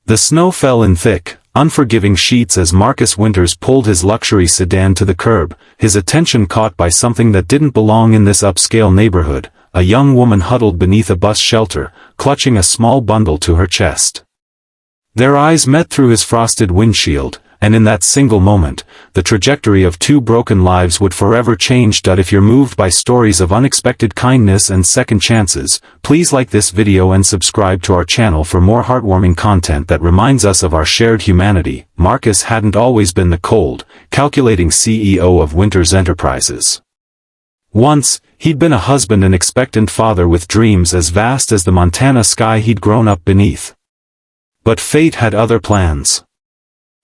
The snow fell in thick, unforgiving sheets as Marcus Winters pulled his luxury sedan to the curb, his attention caught by something that didn't belong in this upscale neighborhood, a young woman huddled beneath a bus shelter, clutching a small bundle to her chest. Their eyes met through his frosted windshield, and in that single moment, the trajectory of two broken lives would forever change. If you're moved by stories of unexpected kindness and second chances, please like this video and subscribe to our channel for more heartwarming content that reminds us of our shared humanity. Marcus hadn't always been the cold, calculating CEO of Winters Enterprises. Once, he'd been a husband and expectant father with dreams as vast as the Montana sky he'd grown up beneath. But fate had other plans.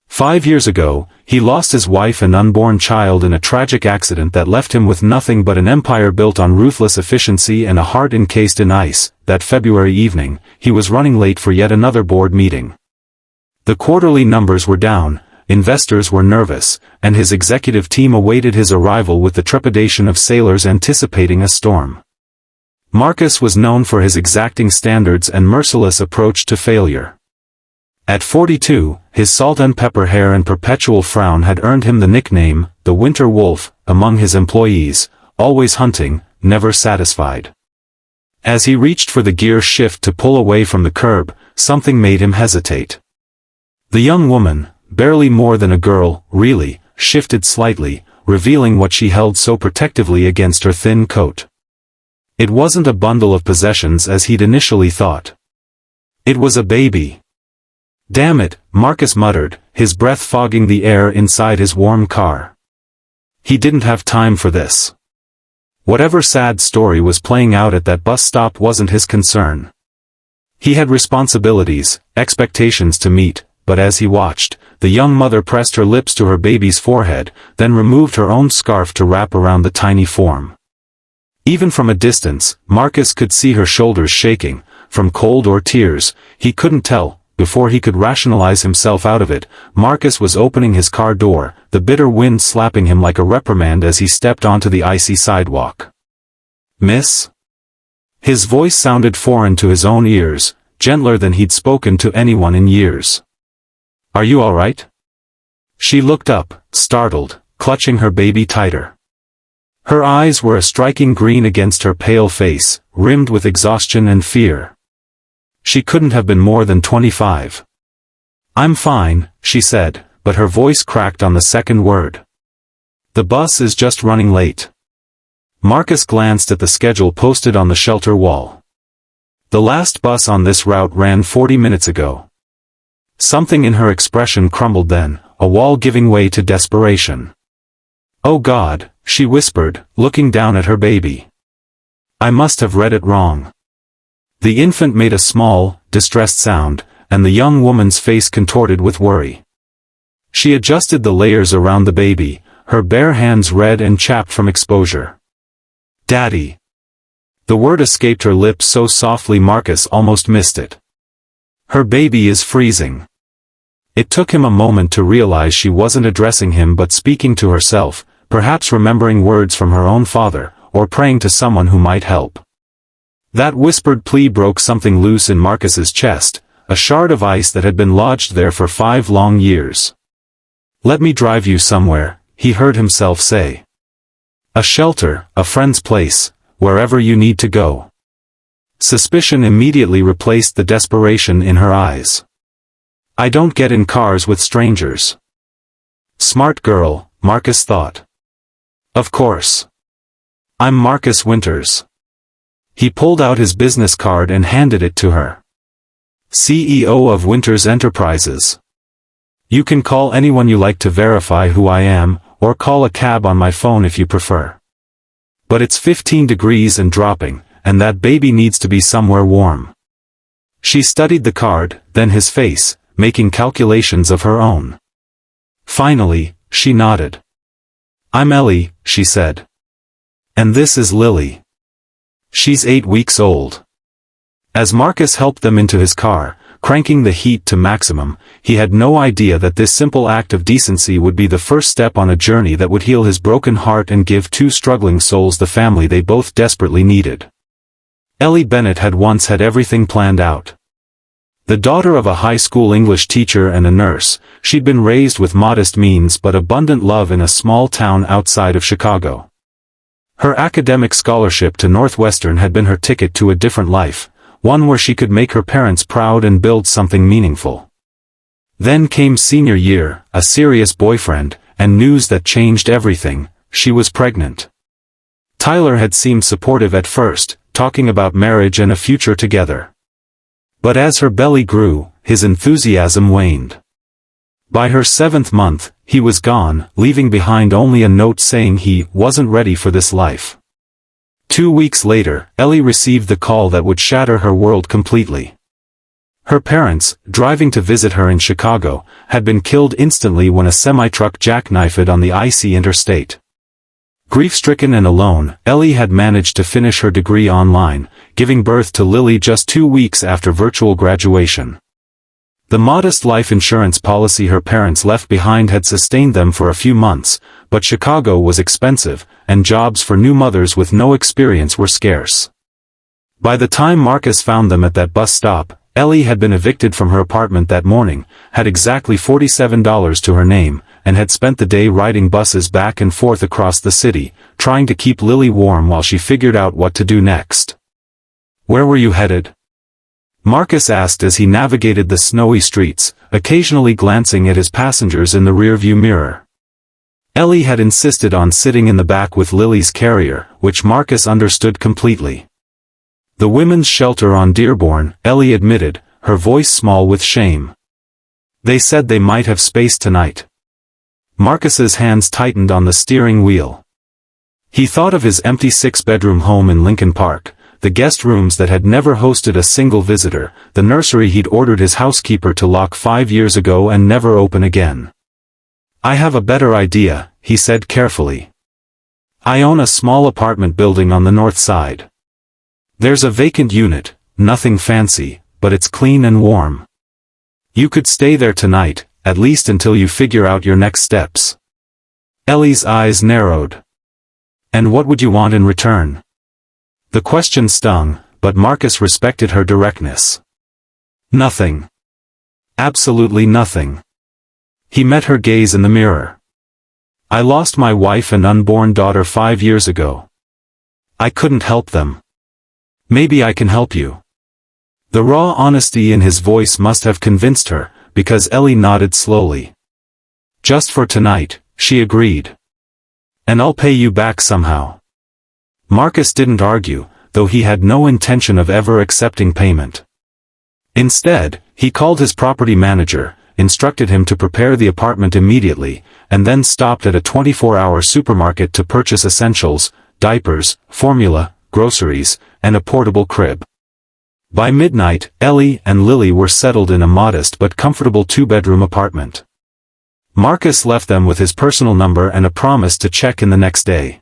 5 years ago, he lost his wife and unborn child in a tragic accident that left him with nothing but an empire built on ruthless efficiency and a heart encased in ice. That February evening, he was running late for yet another board meeting. The quarterly numbers were down, investors were nervous, and his executive team awaited his arrival with the trepidation of sailors anticipating a storm. Marcus was known for his exacting standards and merciless approach to failure. At 42, his salt-and-pepper hair and perpetual frown had earned him the nickname, the Winter Wolf, among his employees, always hunting, never satisfied. As he reached for the gear shift to pull away from the curb, something made him hesitate. The young woman, barely more than a girl, really, shifted slightly, revealing what she held so protectively against her thin coat. It wasn't a bundle of possessions as he'd initially thought. It was a baby. "Damn it," Marcus muttered, his breath fogging the air inside his warm car. He didn't have time for this. Whatever sad story was playing out at that bus stop wasn't his concern. He had responsibilities, expectations to meet, but as he watched, the young mother pressed her lips to her baby's forehead, then removed her own scarf to wrap around the tiny form. Even from a distance, Marcus could see her shoulders shaking, from cold or tears, he couldn't tell. Before he could rationalize himself out of it, Marcus was opening his car door, the bitter wind slapping him like a reprimand as he stepped onto the icy sidewalk. "Miss?" His voice sounded foreign to his own ears, gentler than he'd spoken to anyone in years. "Are you all right?" She looked up, startled, clutching her baby tighter. Her eyes were a striking green against her pale face, rimmed with exhaustion and fear. She couldn't have been more than 25. "I'm fine," she said, but her voice cracked on the second word. "The bus is just running late." Marcus glanced at the schedule posted on the shelter wall. The last bus on this route ran 40 minutes ago. Something in her expression crumbled then, a wall giving way to desperation. "Oh God," she whispered, looking down at her baby. "I must have read it wrong." The infant made a small, distressed sound, and the young woman's face contorted with worry. She adjusted the layers around the baby, her bare hands red and chapped from exposure. "Daddy." The word escaped her lips so softly Marcus almost missed it. "Her baby is freezing." It took him a moment to realize she wasn't addressing him but speaking to herself, perhaps remembering words from her own father, or praying to someone who might help. That whispered plea broke something loose in Marcus's chest, a shard of ice that had been lodged there for 5 long years. "Let me drive you somewhere," he heard himself say. "A shelter, a friend's place, wherever you need to go." Suspicion immediately replaced the desperation in her eyes. "I don't get in cars with strangers." Smart girl, Marcus thought. "Of course. I'm Marcus Winters." He pulled out his business card and handed it to her. "CEO of Winters Enterprises. You can call anyone you like to verify who I am, or call a cab on my phone if you prefer. But it's 15 degrees and dropping, and that baby needs to be somewhere warm." She studied the card, then his face, making calculations of her own. Finally, she nodded. "I'm Ellie," she said. "And this is Lily. She's 8 weeks old." As Marcus helped them into his car, cranking the heat to maximum, he had no idea that this simple act of decency would be the first step on a journey that would heal his broken heart and give 2 struggling souls the family they both desperately needed. Ellie Bennett had once had everything planned out. The daughter of a high school English teacher and a nurse, she'd been raised with modest means but abundant love in a small town outside of Chicago. Her academic scholarship to Northwestern had been her ticket to a different life, one where she could make her parents proud and build something meaningful. Then came senior year, a serious boyfriend, and news that changed everything: she was pregnant. Tyler had seemed supportive at first, talking about marriage and a future together. But as her belly grew, his enthusiasm waned. By her 7th month, he was gone, leaving behind only a note saying he wasn't ready for this life. 2 weeks later, Ellie received the call that would shatter her world completely. Her parents, driving to visit her in Chicago, had been killed instantly when a semi-truck jackknifed on the icy interstate. Grief-stricken and alone, Ellie had managed to finish her degree online, giving birth to Lily just 2 weeks after virtual graduation. The modest life insurance policy her parents left behind had sustained them for a few months, but Chicago was expensive, and jobs for new mothers with no experience were scarce. By the time Marcus found them at that bus stop, Ellie had been evicted from her apartment that morning, had exactly $47 to her name, and had spent the day riding buses back and forth across the city, trying to keep Lily warm while she figured out what to do next. "Where were you headed?" Marcus asked as he navigated the snowy streets, occasionally glancing at his passengers in the rearview mirror. Ellie had insisted on sitting in the back with Lily's carrier, which Marcus understood completely. "The women's shelter on Dearborn," Ellie admitted, her voice small with shame. "They said they might have space tonight." Marcus's hands tightened on the steering wheel. He thought of his empty 6-bedroom home in Lincoln Park, the guest rooms that had never hosted a single visitor, the nursery he'd ordered his housekeeper to lock 5 years ago and never open again. "I have a better idea," he said carefully. "I own a small apartment building on the north side. There's a vacant unit, nothing fancy, but it's clean and warm. You could stay there tonight, at least until you figure out your next steps." Ellie's eyes narrowed. "And what would you want in return?" The question stung, but Marcus respected her directness. "Nothing. Absolutely nothing." He met her gaze in the mirror. "I lost my wife and unborn daughter 5 years ago. I couldn't help them. Maybe I can help you." The raw honesty in his voice must have convinced her, because Ellie nodded slowly. "Just for tonight," she agreed. "And I'll pay you back somehow." Marcus didn't argue, though he had no intention of ever accepting payment. Instead, he called his property manager, instructed him to prepare the apartment immediately, and then stopped at a 24-hour supermarket to purchase essentials, diapers, formula, groceries, and a portable crib. By midnight, Ellie and Lily were settled in a modest but comfortable 2-bedroom apartment. Marcus left them with his personal number and a promise to check in the next day.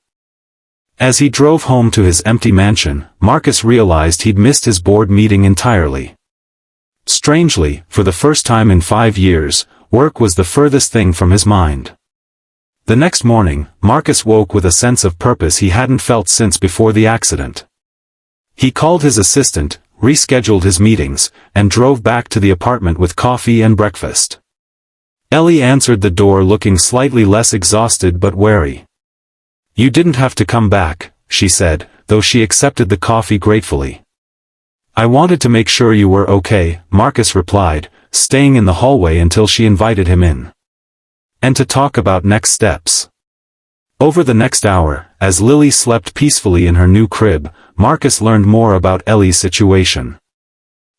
As he drove home to his empty mansion, Marcus realized he'd missed his board meeting entirely. Strangely, for the first time in 5 years, work was the furthest thing from his mind. The next morning, Marcus woke with a sense of purpose he hadn't felt since before the accident. He called his assistant, rescheduled his meetings, and drove back to the apartment with coffee and breakfast. Ellie answered the door looking slightly less exhausted but wary. "You didn't have to come back," she said, though she accepted the coffee gratefully. "I wanted to make sure you were okay," Marcus replied, staying in the hallway until she invited him in. "And to talk about next steps." Over the next hour, as Lily slept peacefully in her new crib, Marcus learned more about Ellie's situation.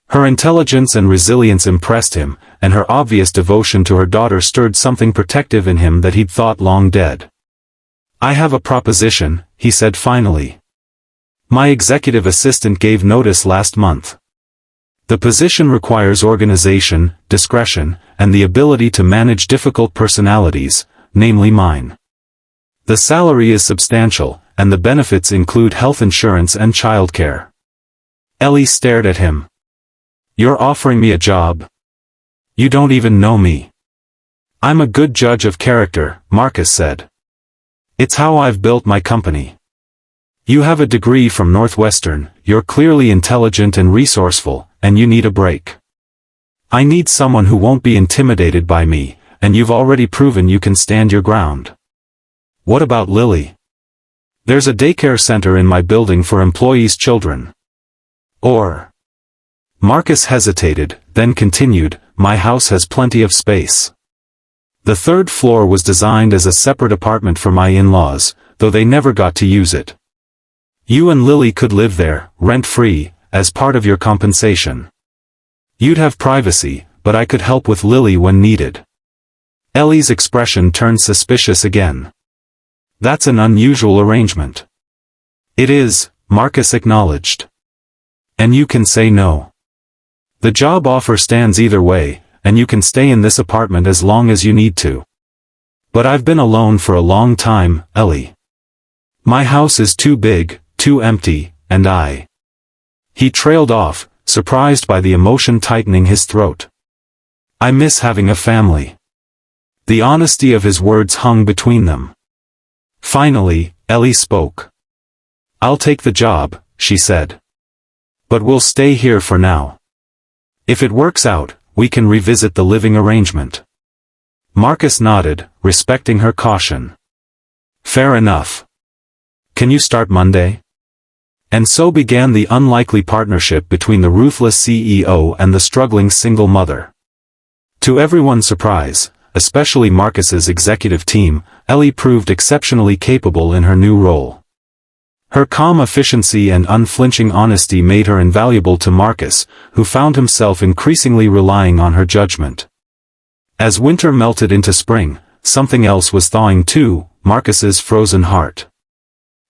Her intelligence and resilience impressed him, and her obvious devotion to her daughter stirred something protective in him that he'd thought long dead. "I have a proposition," he said finally. "My executive assistant gave notice last month. The position requires organization, discretion, and the ability to manage difficult personalities, namely mine. The salary is substantial, and the benefits include health insurance and childcare." Ellie stared at him. "You're offering me a job? You don't even know me." "I'm a good judge of character," Marcus said. "It's how I've built my company. You have a degree from Northwestern, you're clearly intelligent and resourceful, and you need a break. I need someone who won't be intimidated by me, and you've already proven you can stand your ground. What about Lily? There's a daycare center in my building for employees' children. Or... Marcus hesitated, then continued, my house has plenty of space. The third floor was designed as a separate apartment for my in-laws, though they never got to use it. You and Lily could live there, rent-free, as part of your compensation. You'd have privacy, but I could help with Lily when needed. Ellie's expression turned suspicious again. That's an unusual arrangement. It is, Marcus acknowledged. And you can say no. The job offer stands either way, and you can stay in this apartment as long as you need to. But I've been alone for a long time, Ellie. My house is too big, too empty, and I... He trailed off, surprised by the emotion tightening his throat. I miss having a family. The honesty of his words hung between them. Finally, Ellie spoke. I'll take the job, she said. But we'll stay here for now. If it works out, we can revisit the living arrangement. Marcus nodded, respecting her caution. Fair enough. Can you start Monday? And so began the unlikely partnership between the ruthless CEO and the struggling single mother. To everyone's surprise, especially Marcus's executive team, Ellie proved exceptionally capable in her new role. Her calm efficiency and unflinching honesty made her invaluable to Marcus, who found himself increasingly relying on her judgment. As winter melted into spring, something else was thawing too, Marcus's frozen heart.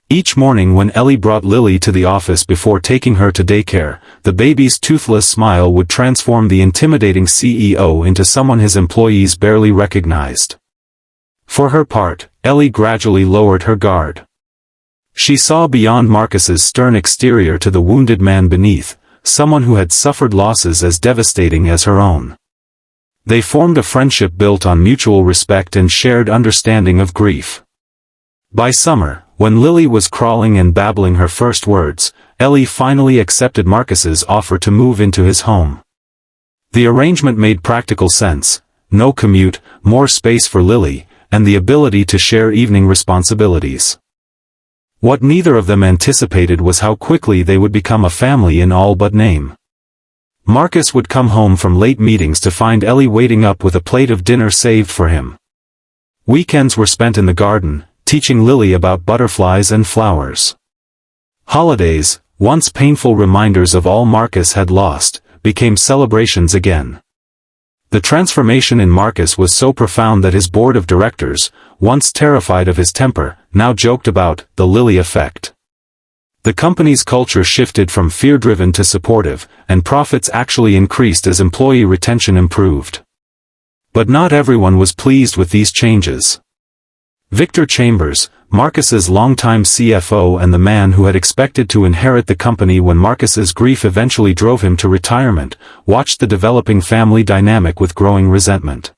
Each morning when Ellie brought Lily to the office before taking her to daycare, the baby's toothless smile would transform the intimidating CEO into someone his employees barely recognized. For her part, Ellie gradually lowered her guard. She saw beyond Marcus's stern exterior to the wounded man beneath, someone who had suffered losses as devastating as her own. They formed a friendship built on mutual respect and shared understanding of grief. By summer, when Lily was crawling and babbling her first words, Ellie finally accepted Marcus's offer to move into his home. The arrangement made practical sense: no commute, more space for Lily, and the ability to share evening responsibilities. What neither of them anticipated was how quickly they would become a family in all but name. Marcus would come home from late meetings to find Ellie waiting up with a plate of dinner saved for him. Weekends were spent in the garden, teaching Lily about butterflies and flowers. Holidays, once painful reminders of all Marcus had lost, became celebrations again. The transformation in Marcus was so profound that his board of directors, once terrified of his temper, now joked about the Lily effect. The company's culture shifted from fear-driven to supportive, and profits actually increased as employee retention improved. But not everyone was pleased with these changes. Victor Chambers, Marcus's longtime CFO and the man who had expected to inherit the company when Marcus's grief eventually drove him to retirement, watched the developing family dynamic with growing resentment.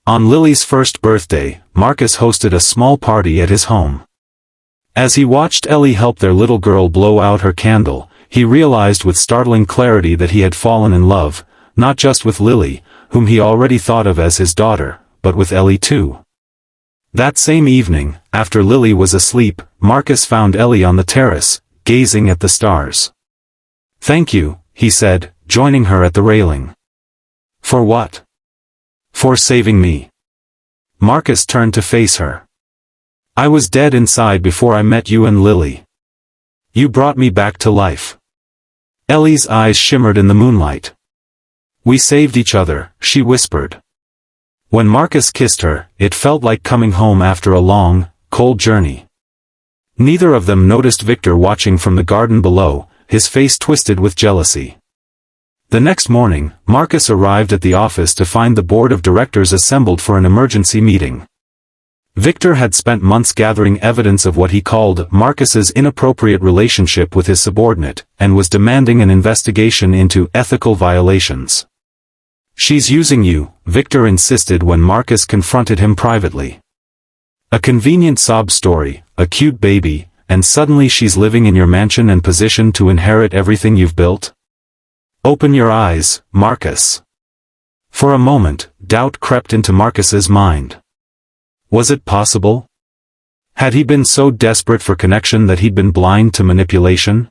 On Lily's first birthday, Marcus hosted a small party at his home. As he watched Ellie help their little girl blow out her candle, he realized with startling clarity that he had fallen in love, not just with Lily, whom he already thought of as his daughter, but with Ellie too. That same evening, after Lily was asleep, Marcus found Ellie on the terrace, gazing at the stars. "Thank you," he said, joining her at the railing. "For what?" "For saving me." Marcus turned to face her. "I was dead inside before I met you and Lily. You brought me back to life." Ellie's eyes shimmered in the moonlight. "We saved each other," she whispered. When Marcus kissed her, it felt like coming home after a long, cold journey. Neither of them noticed Victor watching from the garden below, his face twisted with jealousy. The next morning, Marcus arrived at the office to find the board of directors assembled for an emergency meeting. Victor had spent months gathering evidence of what he called Marcus's inappropriate relationship with his subordinate, and was demanding an investigation into ethical violations. "She's using you," Victor insisted when Marcus confronted him privately. "A convenient sob story, a cute baby, and suddenly she's living in your mansion and positioned to inherit everything you've built? Open your eyes, Marcus." For a moment, doubt crept into Marcus's mind. Was it possible? Had he been so desperate for connection that he'd been blind to manipulation?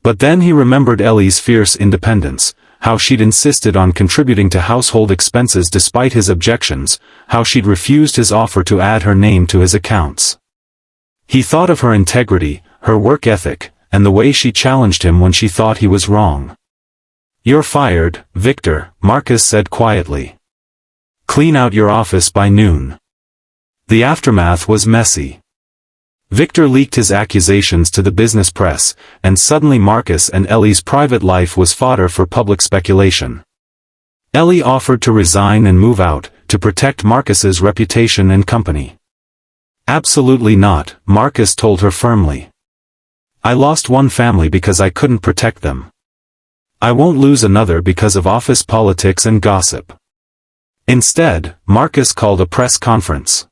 But then he remembered Ellie's fierce independence, how she'd insisted on contributing to household expenses despite his objections, how she'd refused his offer to add her name to his accounts. He thought of her integrity, her work ethic, and the way she challenged him when she thought he was wrong. "You're fired, Victor," Marcus said quietly. "Clean out your office by noon." The aftermath was messy. Victor leaked his accusations to the business press, and suddenly Marcus and Ellie's private life was fodder for public speculation. Ellie offered to resign and move out, to protect Marcus's reputation and company. "Absolutely not," Marcus told her firmly. "I lost one family because I couldn't protect them. I won't lose another because of office politics and gossip." Instead, Marcus called a press conference.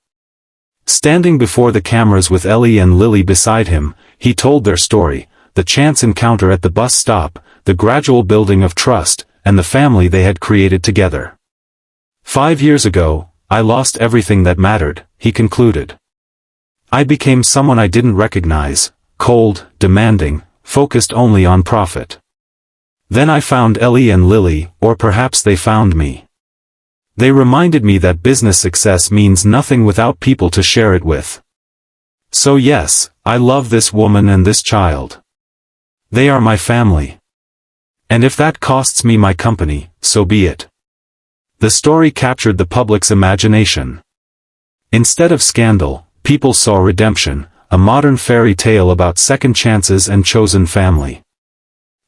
Standing before the cameras with Ellie and Lily beside him, he told their story, the chance encounter at the bus stop, the gradual building of trust, and the family they had created together. "5 years ago, I lost everything that mattered," he concluded. "I became someone I didn't recognize, cold, demanding, focused only on profit. Then I found Ellie and Lily, or perhaps they found me. They reminded me that business success means nothing without people to share it with. So yes, I love this woman and this child. They are my family. And if that costs me my company, so be it." The story captured the public's imagination. Instead of scandal, people saw redemption, a modern fairy tale about second chances and chosen family.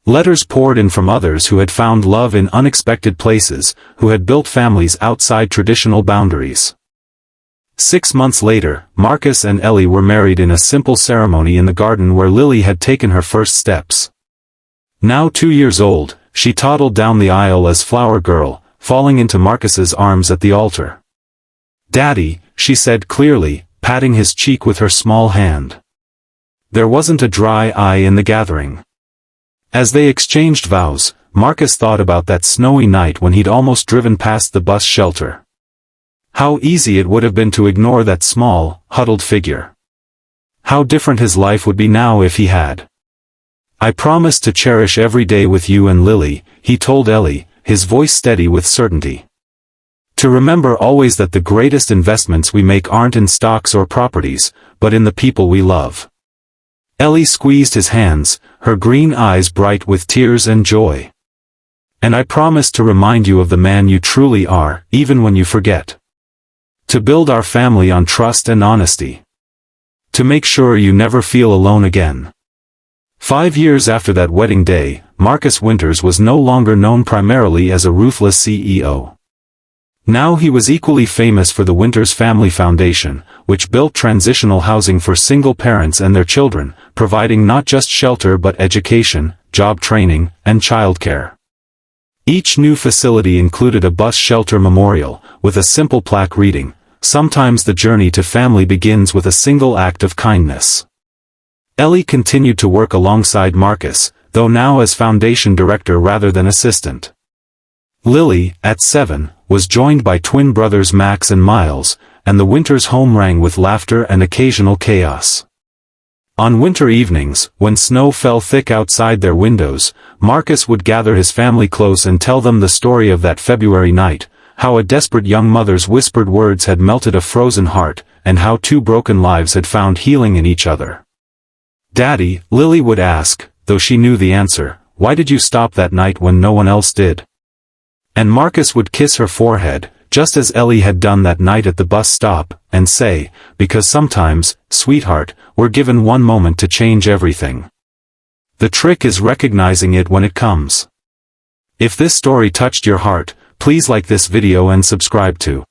Letters poured in from others who had found love in unexpected places, who had built families outside traditional boundaries. 6 months later, Marcus and Ellie were married in a simple ceremony in the garden where Lily had taken her first steps. Now 2 years old, she toddled down the aisle as flower girl, falling into Marcus's arms at the altar. "Daddy," she said clearly, patting his cheek with her small hand. There wasn't a dry eye in the gathering. As they exchanged vows, Marcus thought about that snowy night when he'd almost driven past the bus shelter. How easy it would have been to ignore that small, huddled figure. How different his life would be now if he had. "I promise to cherish every day with you and Lily," he told Ellie, his voice steady with certainty. "To remember always that the greatest investments we make aren't in stocks or properties, but in the people we love." Ellie squeezed his hands, her green eyes bright with tears and joy. "And I promise to remind you of the man you truly are, even when you forget. To build our family on trust and honesty. To make sure you never feel alone again." 5 years after that wedding day, Marcus Winters was no longer known primarily as a ruthless CEO. Now he was equally famous for the Winters Family Foundation, which built transitional housing for single parents and their children, providing not just shelter but education, job training, and childcare. Each new facility included a bus shelter memorial, with a simple plaque reading, "Sometimes the journey to family begins with a single act of kindness." Ellie continued to work alongside Marcus, though now as foundation director rather than assistant. Lily, at 7, was joined by twin brothers Max and Miles, and the Winters home rang with laughter and occasional chaos. On winter evenings, when snow fell thick outside their windows, Marcus would gather his family close and tell them the story of that February night, how a desperate young mother's whispered words had melted a frozen heart, and how 2 broken lives had found healing in each other. "Daddy," Lily would ask, though she knew the answer, "why did you stop that night when no one else did?" And Marcus would kiss her forehead, just as Ellie had done that night at the bus stop, and say, "Because sometimes, sweetheart, we're given one moment to change everything. The trick is recognizing it when it comes." If this story touched your heart, please like this video and subscribe to